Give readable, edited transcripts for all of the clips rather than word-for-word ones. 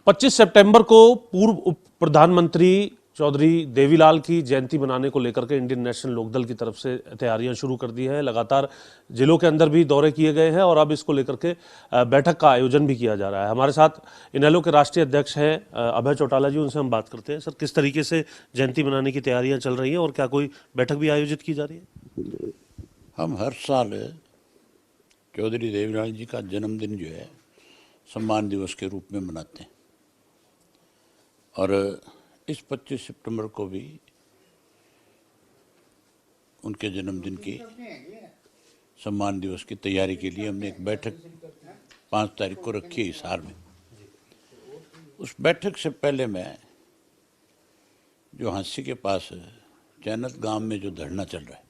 25 सितंबर को पूर्व उप प्रधानमंत्री चौधरी देवीलाल की जयंती मनाने को लेकर के इंडियन नेशनल लोकदल की तरफ से तैयारियां शुरू कर दी है। लगातार जिलों के अंदर भी दौरे किए गए हैं और अब इसको लेकर के बैठक का आयोजन भी किया जा रहा है। हमारे साथ इनेलो के राष्ट्रीय अध्यक्ष हैं अभय चौटाला जी, उनसे हम बात करते हैं। सर, किस तरीके से जयंती मनाने की तैयारियां चल रही हैं और क्या कोई बैठक भी आयोजित की जा रही है? हम हर साल चौधरी देवीलाल जी का जन्मदिन जो है सम्मान दिवस के रूप में मनाते हैं और इस 25 सितंबर को भी उनके जन्मदिन की सम्मान दिवस की तैयारी के लिए हमने एक बैठक 5 तारीख को रखी है हिसार में। उस बैठक से पहले मैं जो हांसी के पास चैनत गांव में जो धरना चल रहा है,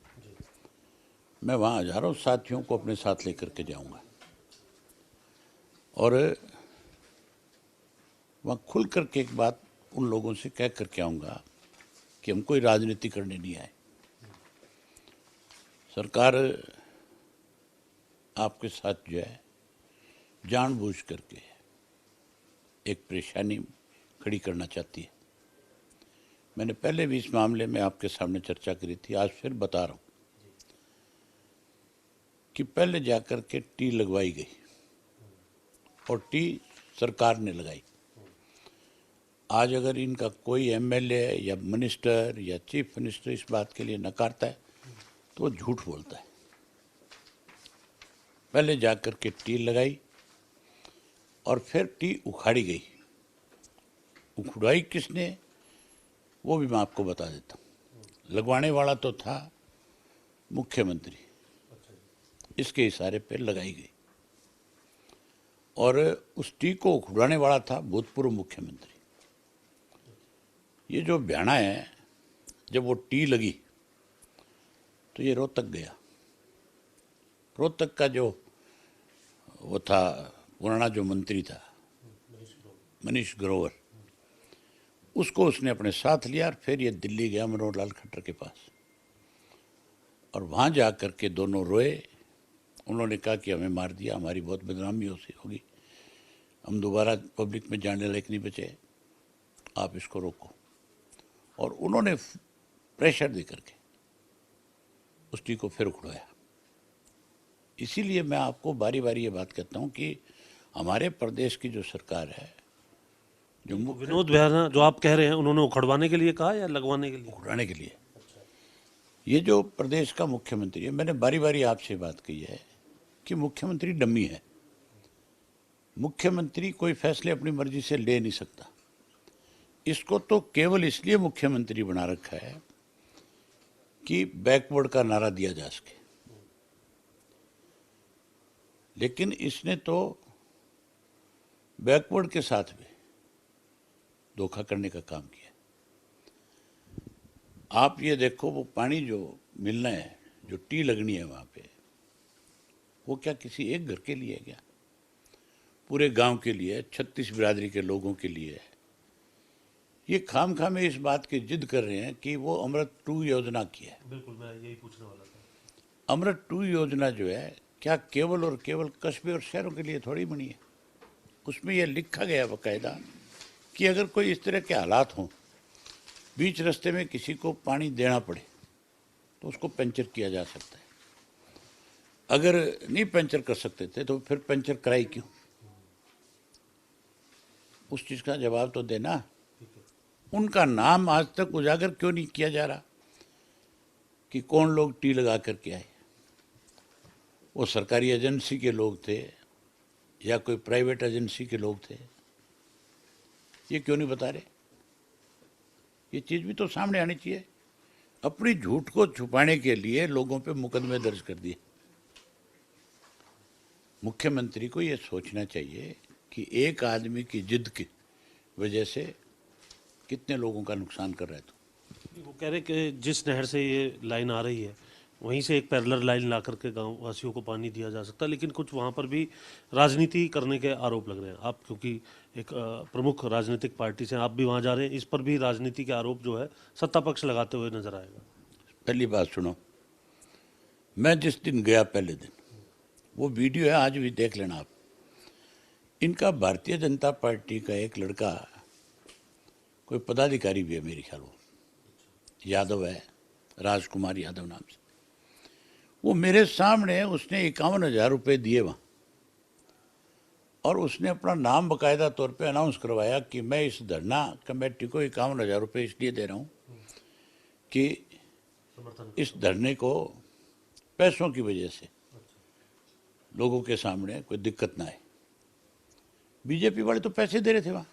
मैं वहाँ हजारों साथियों को अपने साथ लेकर के जाऊंगा और वहाँ खुल करके एक बात उन लोगों से कह करके आऊँगा कि हम कोई राजनीति करने नहीं आए। सरकार आपके साथ जो है जानबूझ करके एक परेशानी खड़ी करना चाहती है। मैंने पहले भी इस मामले में आपके सामने चर्चा करी थी, आज फिर बता रहा हूँ कि पहले जाकर के टी लगवाई गई और टी सरकार ने लगाई। आज अगर इनका कोई एमएलए या मिनिस्टर या चीफ मिनिस्टर इस बात के लिए नकारता है तो वो झूठ बोलता है। पहले जाकर के टी लगाई और फिर टी उखाड़ी गई। उखड़ाई किसने, वो भी मैं आपको बता देता हूँ। लगवाने वाला तो था मुख्यमंत्री, इसके इशारे पे लगाई गई और उस टी को उखड़ाने वाला था भूतपूर्व मुख्यमंत्री। ये जो बयाना है, जब वो टी लगी तो ये रोहतक गया। रोहतक का जो वो था पुराना जो मंत्री था मनीष ग्रोवर, उसको उसने अपने साथ लिया और फिर ये दिल्ली गया मनोहर लाल खट्टर के पास और वहाँ जा कर के दोनों रोए। उन्होंने कहा कि हमें मार दिया, हमारी बहुत बदनामी होगी, हम दोबारा पब्लिक में जाने लायक नहीं बचे, आप इसको रोको। और उन्होंने प्रेशर दे करके उस टी को फिर उखड़ाया। इसीलिए मैं आपको बारी बारी ये बात कहता हूँ कि हमारे प्रदेश की जो सरकार है, जो विनोद बेहरा जो आप कह रहे हैं, उन्होंने उखड़वाने के लिए कहा या लगवाने के लिए? उखड़ाने के लिए। ये जो प्रदेश का मुख्यमंत्री है, मैंने बारी बारी आपसे बात कही है कि मुख्यमंत्री डम्मी है। मुख्यमंत्री कोई फैसले अपनी मर्जी से ले नहीं सकता। इसको तो केवल इसलिए मुख्यमंत्री बना रखा है कि बैकवर्ड का नारा दिया जा सके, लेकिन इसने तो बैकवर्ड के साथ भी धोखा करने का काम किया। आप ये देखो, वो पानी जो मिलना है, जो टी लगनी है वहाँ पे, वो क्या किसी एक घर के लिए है क्या? पूरे गांव के लिए, 36 बिरादरी के लोगों के लिए है। ये खाम में इस बात की जिद कर रहे हैं कि वो अमृत 2 योजना की है। बिल्कुल, मैं यही पूछने वाला था। अमृत 2 योजना जो है, क्या केवल और केवल कस्बे और शहरों के लिए थोड़ी बनी है। उसमें यह लिखा गया बाकायदा कि अगर कोई इस तरह के हालात हों, बीच रास्ते में किसी को पानी देना पड़े तो उसको पंचर किया जा सकता है। अगर नहीं पंचर कर सकते थे तो फिर पंचर कराई क्यों? उस चीज़ का जवाब तो देना। उनका नाम आज तक उजागर क्यों नहीं किया जा रहा कि कौन लोग टी लगा करके आए? वो सरकारी एजेंसी के लोग थे या कोई प्राइवेट एजेंसी के लोग थे? ये क्यों नहीं बता रहे? ये चीज़ भी तो सामने आनी चाहिए। अपनी झूठ को छुपाने के लिए लोगों पे मुकदमे दर्ज कर दिए। मुख्यमंत्री को ये सोचना चाहिए कि एक आदमी की जिद की वजह से कितने लोगों का नुकसान कर रहा है। तो वो कह रहे कि जिस नहर से ये लाइन आ रही है वहीं से एक पैरेलल लाइन ला करके गाँव वासियों को पानी दिया जा सकता है, लेकिन कुछ वहाँ पर भी राजनीति करने के आरोप लग रहे हैं। आप क्योंकि एक प्रमुख राजनीतिक पार्टी से आप भी वहाँ जा रहे हैं, इस पर भी राजनीति के आरोप जो है सत्ता पक्ष लगाते हुए नजर आएगा। पहली बात सुनो, मैं जिस दिन गया पहले दिन, वो वीडियो है, आज भी देख लेना आप। इनका भारतीय जनता पार्टी का एक लड़का, कोई पदाधिकारी भी है मेरे ख्याल, वो यादव है, राजकुमार यादव नाम से, वो मेरे सामने उसने 51,000 रुपये दिए वहाँ, और उसने अपना नाम बाकायदा तौर पे अनाउंस करवाया कि मैं इस धरना कमेटी को 51,000 रुपये इसलिए दे रहा हूँ कि इस धरने को पैसों की वजह से लोगों के सामने कोई दिक्कत ना आए। बीजेपी वाले तो पैसे दे रहे थे वहाँ,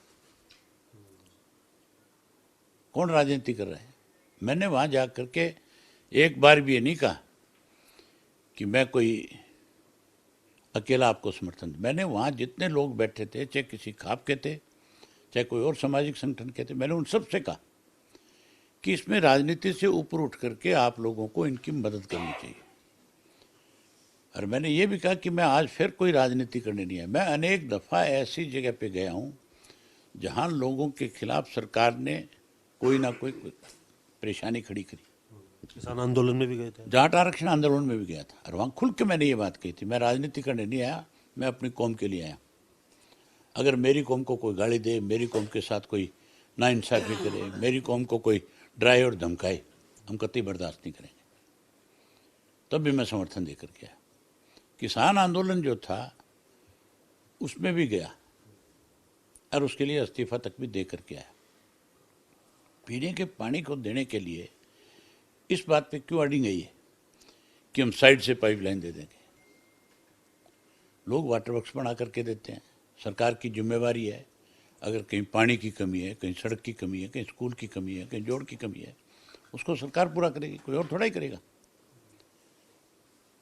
कौन राजनीति कर रहा है? मैंने वहाँ जा करके एक बार भी ये नहीं कहा कि मैं कोई अकेला आपको समर्थन दूं। मैंने वहाँ जितने लोग बैठे थे, चाहे किसी खाप के थे, चाहे कोई और सामाजिक संगठन के थे, मैंने उन सब से कहा कि इसमें राजनीति से ऊपर उठ करके आप लोगों को इनकी मदद करनी चाहिए। और मैंने ये भी कहा कि मैं आज फिर कोई राजनीति करने नहीं आया। मैं अनेक दफ़ा ऐसी जगह पे गया हूँ जहाँ लोगों के खिलाफ सरकार ने कोई ना कोई परेशानी खड़ी करी। किसान आंदोलन में भी गए थे, जाट आरक्षण आंदोलन में भी गया था, और वहाँ खुल के मैंने ये बात कही थी, मैं राजनीति करने नहीं आया, मैं अपनी कौम के लिए आया। अगर मेरी कौम को कोई गाली दे, मेरी कौम के साथ कोई नाइंसाफ़ी करे, मेरी कौम को कोई डराए और धमकाए, हम कतई बर्दाश्त नहीं करेंगे। तब भी मैं समर्थन दे करके आया। किसान आंदोलन जो था उसमें भी गया, और उसके लिए इस्तीफा तक भी दे करके आया। पीने के पानी को देने के लिए इस बात पे क्यों अड़ी गई है कि हम साइड से पाइपलाइन दे देंगे? लोग वाटर वर्क्स बना करके देते हैं, सरकार की जिम्मेवारी है। अगर कहीं पानी की कमी है, कहीं सड़क की कमी है, कहीं स्कूल की कमी है, कहीं जोड़ की कमी है, उसको सरकार पूरा करेगी, कोई और थोड़ा ही करेगा।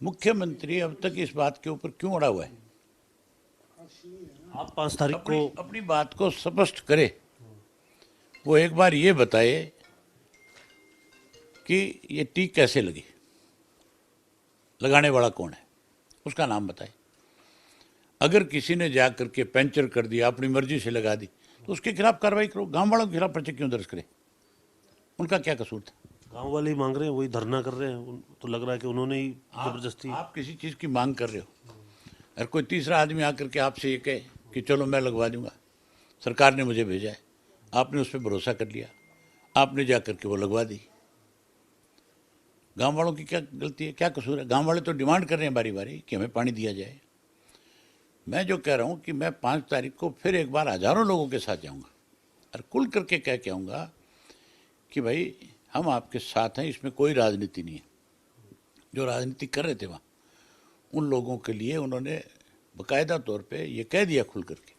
मुख्यमंत्री अब तक इस बात के ऊपर क्यों अड़ा हुआ है? आप 5 तारीख को अपनी बात को स्पष्ट करे। वो एक बार ये बताए कि ये टी कैसे लगी, लगाने वाला कौन है, उसका नाम बताए। अगर किसी ने जा करके पंचर कर दिया, अपनी मर्जी से लगा दी, तो उसके खिलाफ कार्रवाई करो। गांव वालों के खिलाफ पर्चे क्यों दर्ज करे? उनका क्या कसूर था? गांव वाले ही मांग रहे हैं, वही धरना कर रहे हैं, तो लग रहा है कि उन्होंने ही जबरदस्ती। आप किसी चीज़ की मांग कर रहे हो, और कोई तीसरा आदमी आकर के आपसे ये कहे कि चलो मैं लगवा दूंगा, सरकार ने मुझे भेजा है, आपने उस पर भरोसा कर लिया, आपने जा करके वो लगवा दी। गांव वालों की क्या गलती है, क्या कसूर है? गांव वाले तो डिमांड कर रहे हैं बारी बारी कि हमें पानी दिया जाए। मैं जो कह रहा हूँ कि मैं 5 तारीख को फिर एक बार हज़ारों लोगों के साथ जाऊँगा, और कुल करके कह के आऊँगा कि भाई हम आपके साथ हैं, इसमें कोई राजनीति नहीं है। जो राजनीति कर रहे थे वहाँ, उन लोगों के लिए उन्होंने बाकायदा तौर पे ये कह दिया खुल करके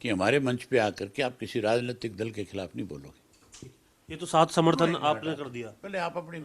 कि हमारे मंच पे आकर के आप किसी राजनीतिक दल के खिलाफ नहीं बोलोगे। ये तो 7 समर्थन आपने कर दिया। पहले आप अपनी